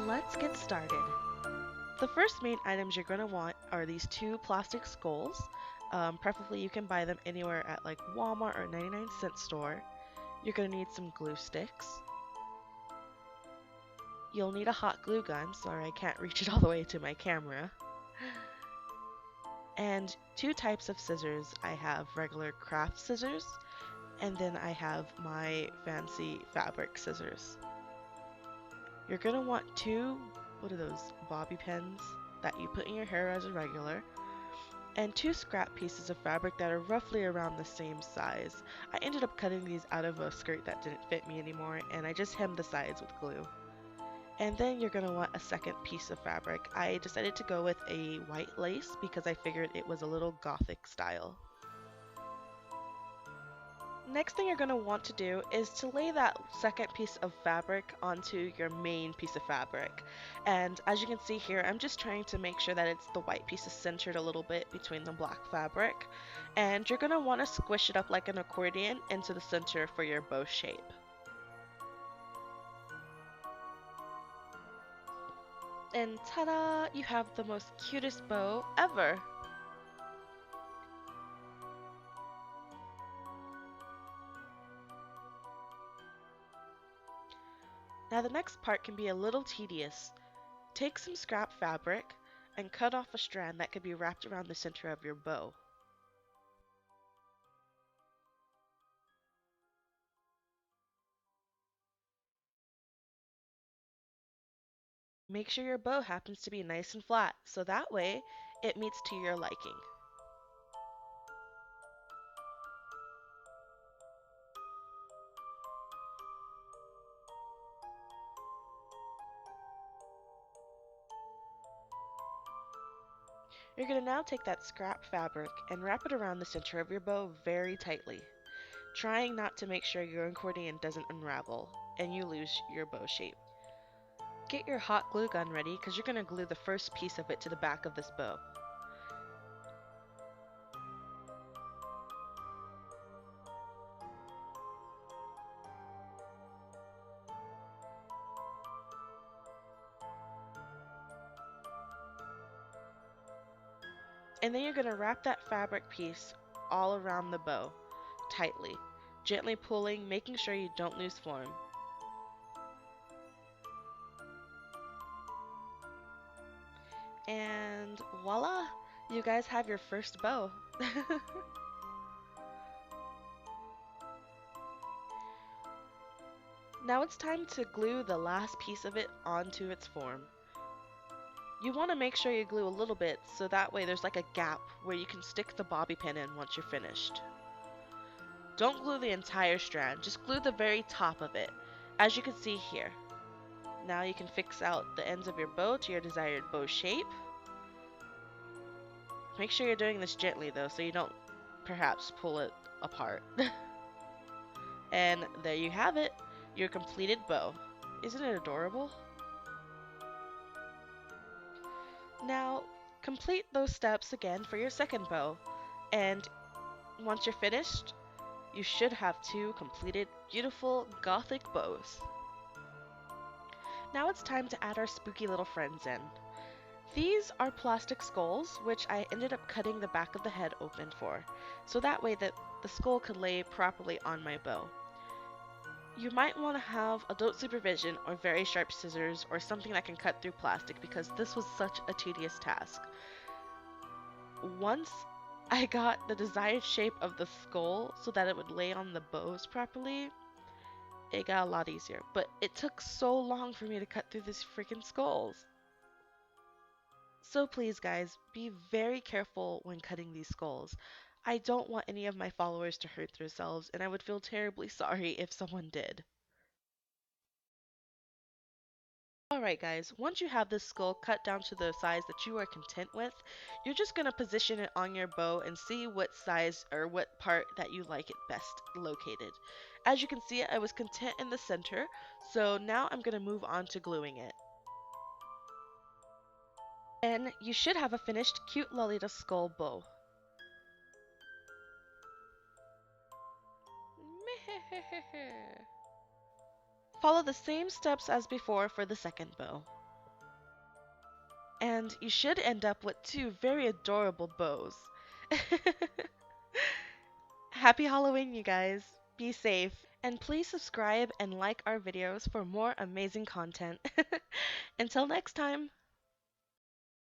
Let's get started. The first main items you're going to want are these two plastic skulls. Preferably you can buy them anywhere at like Walmart or 99-cent store. You're going to need some glue sticks. You'll need a hot glue gun. Sorry, I can't reach it all the way to my camera. And two types of scissors. I have regular craft scissors, and then I have my fancy fabric scissors. You're going to want two, what are those, bobby pins that you put in your hair as a regular, and two scrap pieces of fabric that are roughly around the same size. I ended up cutting these out of a skirt that didn't fit me anymore, and I just hemmed the sides with glue. And then you're going to want a second piece of fabric. I decided to go with a white lace because I figured it was a little gothic style. Next thing you're going to want to do is to lay that second piece of fabric onto your main piece of fabric. And as you can see here, I'm just trying to make sure that the white piece is centered a little bit between the black fabric. And you're going to want to squish it up like an accordion into the center for your bow shape. And ta-da! You have the most cutest bow ever! Now the next part can be a little tedious. Take some scrap fabric and cut off a strand that could be wrapped around the center of your bow. Make sure your bow happens to be nice and flat, so that way it meets to your liking. You're going to now take that scrap fabric and wrap it around the center of your bow very tightly, trying not to make sure your accordion doesn't unravel and you lose your bow shape. Get your hot glue gun ready because you're going to glue the first piece of it to the back of this bow. And then you're going to wrap that fabric piece all around the bow, tightly, gently pulling, making sure you don't lose form. And voila! You guys have your first bow. Now it's time to glue the last piece of it onto its form. You want to make sure you glue a little bit so that way there's like a gap where you can stick the bobby pin in once you're finished. Don't glue the entire strand, just glue the very top of it, as you can see here. Now you can fix out the ends of your bow to your desired bow shape. Make sure you're doing this gently though so you don't perhaps pull it apart. And there you have it, your completed bow. Isn't it adorable? Now, complete those steps again for your second bow, and once you're finished, you should have two completed, beautiful, gothic bows. Now it's time to add our spooky little friends in. These are plastic skulls, which I ended up cutting the back of the head open for, so that way that the skull could lay properly on my bow. You might want to have adult supervision or very sharp scissors or something that can cut through plastic because this was such a tedious task. Once I got the desired shape of the skull so that it would lay on the bows properly, it got a lot easier. But it took so long for me to cut through these freaking skulls. So please, guys, be very careful when cutting these skulls. I don't want any of my followers to hurt themselves, and I would feel terribly sorry if someone did. Alright guys, once you have this skull cut down to the size that you are content with, you're just going to position it on your bow and see what size or what part that you like it best located. As you can see, I was content in the center, so now I'm going to move on to gluing it. And you should have a finished cute Lolita skull bow. Follow the same steps as before for the second bow. And you should end up with two very adorable bows. Happy Halloween, you guys. Be safe. And please subscribe and like our videos for more amazing content. Until next time.